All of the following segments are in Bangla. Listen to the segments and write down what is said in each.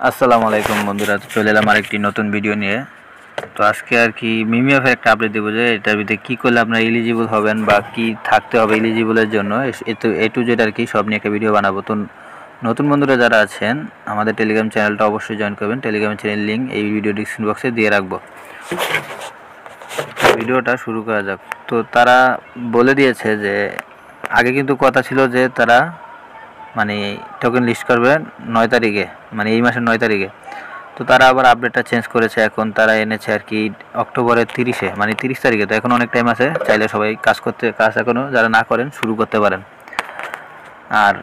আসসালামু আলাইকুম বন্ধুরা, তো চলে এলাম আরেকটি নতুন ভিডিও নিয়ে। তো আজকে আর কি মিমিএফের একটা আপডেট দেবো যে এটার ভিতরে কী করলে আপনারা এলিজিবল হবেন বা কি থাকতে হবে এলিজিবলের জন্য, এ টু জেড আর কি সব নিয়ে একটা ভিডিও বানাবো। তো নতুন বন্ধুরা যারা আছেন আমাদের টেলিগ্রাম চ্যানেলটা অবশ্যই জয়েন করবেন। টেলিগ্রাম চ্যানেল লিঙ্ক এই ভিডিও ডিসক্রিপশন বক্সে দিয়ে রাখবো। ভিডিওটা শুরু করা যাক। তো তারা বলে দিয়েছে যে আগে কিন্তু কথা ছিল যে তারা মানে টোকেন লিস্ট করবে 9 তারিখে, মানে এই মাসের 9 তারিখে। তো তারা আবার আপডেটটা চেঞ্জ করেছে, এখন তারা এনেছে আর কি অক্টোবরের 30-এ, মানে 30 তারিখে। তো এখন অনেক টাইম আছে, চাইলে সবাই কাজ এখনও যারা না করেন শুরু করতে পারেন। আর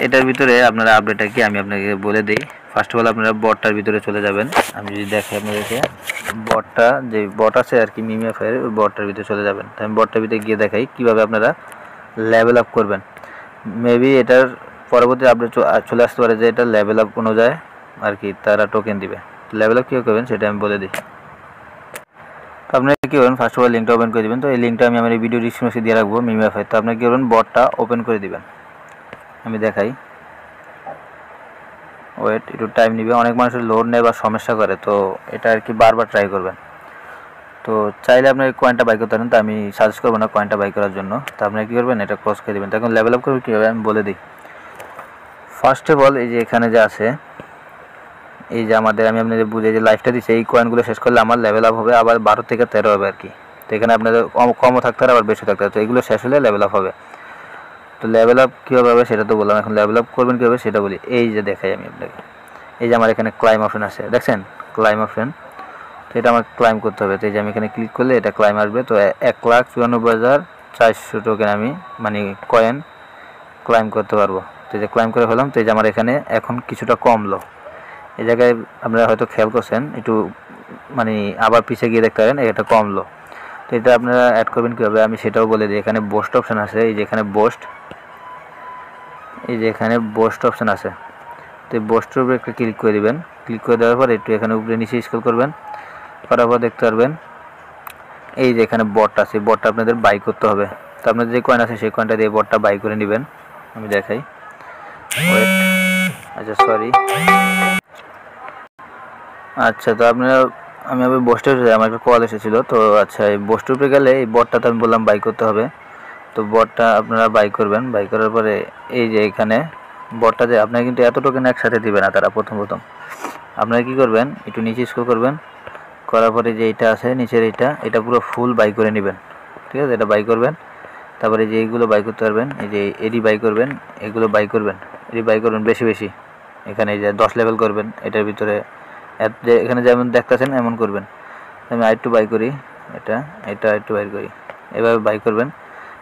এটার ভিতরে আপনারা আপডেটটা কি আমি আপনাকে বলে দিই। ফার্স্ট অফ অল আপনারা বটটার ভিতরে চলে যাবেন। আমি যদি দেখি আপনাদেরকে, বটটা যে বট আছে আর কি মিমিএফের, ওই বটটার ভিতরে চলে যাবেন। তো আমি বটটার ভিতরে গিয়ে দেখাই কীভাবে আপনারা লেভেল আপ করবেন। মেবি এটার পরবর্তী আপডেট চলে আসতে পারে যে এটা লেভেল আপ অনুযায়ী আর কি তারা টোকেন দিবে। লেভেল আপ কীভাবে করবেন সেটা আমি বলে দিই। তো আপনারা কী করবেন, ফার্স্ট অফ অল লিঙ্কটা ওপেন করে দেবেন। তো এই লিঙ্কটা আমি আমার এই ভিডিও ডিসক্রিপশনে দিয়ে রাখবো মিমিএফের। তো আপনারা কী করবেন, বটটা ওপেন করে দিবেন। আমি দেখাই, ওয়েট একটু টাইম নেবে, অনেক মানুষের লোড নেয় বা সমস্যা করে, তো এটা আর কি বারবার ট্রাই করবেন। তো চাইলে আপনার কয়েনটা বাই করতে পারেন, তো আমি সাজেস্ট করবো না কয়েনটা বাই করার জন্য। তো আপনারা কী করবেন, এটা ক্লোজ করে দেবেন। তো এখন লেভেল আপ করবে কীভাবে আমি বলে দিই। ফার্স্ট অফ অল এই যে এখানে যে আছে, এই যে আমাদের আমি আপনাদের বুঝে যে লাইফটা দিচ্ছি, এই কয়েনগুলো শেষ করলে আমার লেভেল আপ হবে আবার 12 থেকে 13 হবে আর কি। তো এখানে আপনাদের কমও থাকতে পারে আবার বেশি থাকতে পারে, তো এগুলো শেষ হলে লেভেল আপ হবে। তো লেভেল আপ কীভাবে হবে সেটা তো বললাম, এখন লেভেল আপ করবেন কীভাবে সেটা বলি। এই যে দেখাই আমি আপনাকে, এই যে আমার এখানে ক্লাইম অপশন আছে, দেখছেন ক্লাইম অপশন। তো এটা আমার ক্লাইম করতে হবে। তো এই যে আমি এখানে ক্লিক করলে এটা ক্লাইম আসবে। তো 1,94,400 টোকেন আমি মানে কয়েন ক্লাইম করতে পারবো। তো এই যে ক্লাইম করে ফেলাম। তো এই যে আমার এখানে এখন কিছুটা কমলো। এই জায়গায় আপনারা হয়তো খেয়াল করছেন, একটু মানে আবার পিছিয়ে গিয়ে দেখতে পারেন এটা কমলো। তো এটা আপনারা অ্যাড করবেন কীভাবে আমি সেটাও বলে দিই। এখানে বোস্ট অপশান আছে, এই যে এখানে বোস্ট, এই যে এখানে বোস্ট অপশান আছে। তো এই বোস্টের উপরে একটা ক্লিক করে দেবেন। ক্লিক করে দেওয়ার পর একটু এখানে উপরে নিচে স্ক্রল করবেন, করার পর দেখতে পারবেন এই যে এখানে বটটা আছে, বটটা আপনাদের বাই করতে হবে। তো আপনাদের যে কয়েন আছে সেই কয়েনটা দিয়ে বটটা বাই করে নেবেন। আমি দেখাই, ওয়েট, আচ্ছা সরি, আচ্ছা। তো আপনারা আমি আবার বোস্টে আমার একটা কল এসেছিলো। তো আচ্ছা, এই বোস্টের উপরে গেলে এই বটটা তো আমি বললাম বাই করতে হবে। তো বটটা আপনারা বাই করবেন। বাই করার পরে এই যে এখানে বটটা যে আপনারা কিন্তু এত টোকেন একসাথে দিবে না তারা, প্রথম আপনারা কী করবেন, একটু নিচে স্ক্রল করবেন, করার পরে যে এইটা আছে নিচের এটা পুরো ফুল বাই করে নেবেন। ঠিক আছে, এটা বাই করবেন। তারপরে যে এইগুলো বাই করতে পারবেন, এই যে এডি বাই করবেন, এগুলো বাই করবেন, এডি বাই করবেন বেশি বেশি। এখানে এই যে 10 লেভেল করবেন, এটার ভিতরে যে এখানে যেমন দেখতেছেন এমন করবেন। আমি আরেকটু বাই করি, এটা আরেকটু বাই করি, এভাবে বাই করবেন।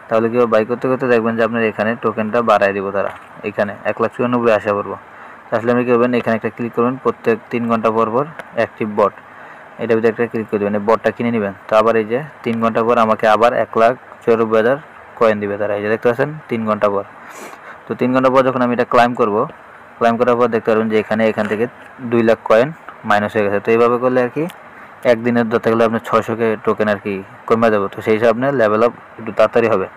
তাহলে কি বাই করতে করতে দেখবেন যে আপনার এখানে টোকেনটা বাড়ায় দিব তারা, এখানে 1,94,000 আসা করবো। আসলে আপনি কী করবেন, এখানে একটা ক্লিক করবেন, প্রত্যেক 3 ঘন্টা পর পর অ্যাক্টিভ বট, এটার ভিতরে একটা ক্লিক করে দেবেন, এই বটটা কিনে নেবেন। তো আবার এই যে 3 ঘন্টা পর আমাকে আবার 1,94,000 কয়েন দিবে তারা, এই যে দেখতে পাচ্ছেন 3 ঘন্টা পর। তো 3 ঘন্টা পর যখন আমি এটা ক্লাইম করব, ক্লাইম করার পর দেখতে পারবেন যে এখান থেকে 2 লাখ কয়েন মাইনাস হয়ে গেছে। তো এইভাবে করলে আর কি একদিনের ধরতে গেলে আপনার 600 টোকেন আর কি কমে যাবে। তো সেই হিসাবে আপনার লেভেল আপ একটু তাড়াতাড়ি হবে।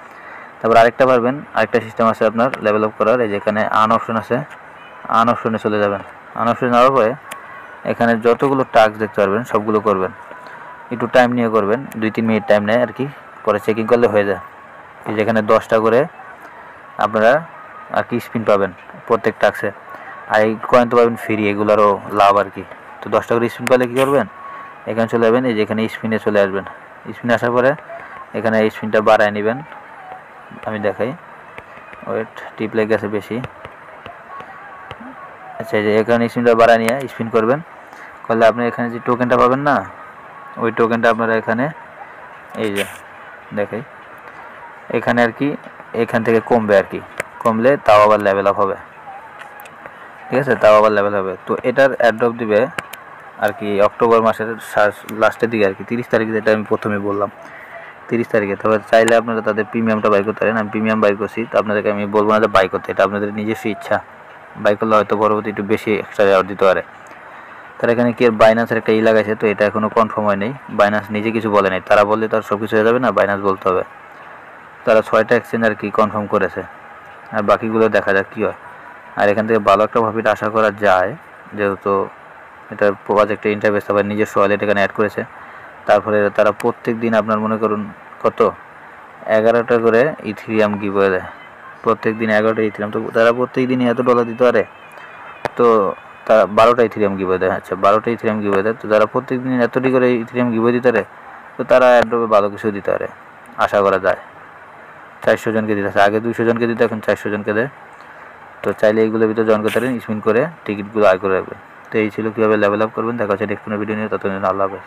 তারপর আরেকটা পারবেন, আরেকটা সিস্টেম আছে আপনার লেভেল আপ করার, এই যে এখানে আন অপশন আছে, আন অপশনে চলে যাবেন। আন অপশনে যাওয়ার পরে এখানে যতগুলো টাস্ক দেখতে পারবেন সবগুলো করবেন। একটু টাইম নিয়ে করবেন, 2-3 মিনিট টাইম নেয় আর কি, পরে চেকিং করলে হয়ে যায়। এই যেখানে 10টা করে আপনারা আর কি স্পিন পাবেন প্রত্যেক টাস্কে, আর এই কয়েন তো পাবেন ফ্রি, এগুলোরও লাভ আর কি। তো 10টা করে স্পিন পেলে কী করবেন, এখানে চলে যাবেন, এই যে এখানে স্পিনে চলে আসবেন। স্পিনে আসার পরে এখানে স্পিনটা বাড়ায় নেবেন। আমি দেখাই, ওয়েট, টিপ লেগে গেছে বেশি। আচ্ছা, এই যে এখানে স্পিনটা বাড়ায় নিয়ে স্পিন করবেন, করলে আপনি এখানে যে টোকেনটা পাবেন না, ওই টোকেনটা আপনারা এখানে এই যে দেখাই, এখানে আর কি এখান থেকে কমবে আর কি, কমলে তাও আবার লেভেল আপ হবে। ঠিক আছে, তাও আবার লেভেল হবে। তো এটার অ্যাড্রপ দিবে আর কি অক্টোবর মাসের লাস্টের দিকে আর কি, 30 তারিখে, যেটা আমি প্রথমে বললাম 30 তারিখে। তবে চাইলে আপনারা তাদের প্রিমিয়ামটা বাই করতে পারেন। আমি প্রিমিয়াম বাই করছি, তো আপনাদেরকে আমি বলবো না যে বাই করতে, এটা আপনাদের নিজস্ব ইচ্ছা। বাই করলে হয়তো পরবর্তী একটু বেশি এক্সট্রা রেওয়ার্ড দিতে পারে। তারা এখানে কি বাইন্যান্সের একটা লাগাইছে, তো এটা এখনও কনফার্ম হয় নাই। বাইন্যান্স নিজে কিছু বলে নাই, তারা বললে তার সব কিছু হয়ে যাবে না, বাইন্যান্স বলতে হবে। তারা 6টা এক্সচেঞ্জ আর কি কনফার্ম করেছে, আর বাকিগুলো দেখা যাক কী হয়। আর এখান থেকে ভালো একটা প্রফিট আশা করা যায় যেহেতু এটা প্রজেক্টের ইন্টারফেস আবার নিজস্ব ওয়ালেট এখানে অ্যাড করেছে। তারপরে তারা প্রত্যেক দিন আপনার মনে করুন কত 11টা করে ইথিরিয়াম গিভওয়ে দেয়, প্রত্যেক দিন 11টা ইথিরিয়াম। তো তারা প্রত্যেক দিনই এত ডলার দিতে পারে, তো তারা 12টা ইথিরিয়াম গিভওয়ে দেয়। আচ্ছা 12টা ইথিরিয়াম গিভওয়ে দেয়, তো যারা প্রত্যেক দিন এতটি করে ইথিরিয়াম গিভওয়ে দিতে পারে, তো তারা অ্যাড্রপে ভালো কিছু দিতে পারে আশা করা যায়। 400 জনকে দিতে আছে, আগে 200 জনকে দিতে, এখন 400 জনকে দেয়। তো চাইলে এইগুলোর ভিতরে জয়েন করতে পারেন, স্পিন করে টিকিটগুলো আয় করে রাখবেন। তো এই ছিল কীভাবে লেভেল আপ করবেন। দেখা হচ্ছে নেক্সট কোনো ভিডিও নিয়ে, ততদিন আল্লাহ হাফেজ।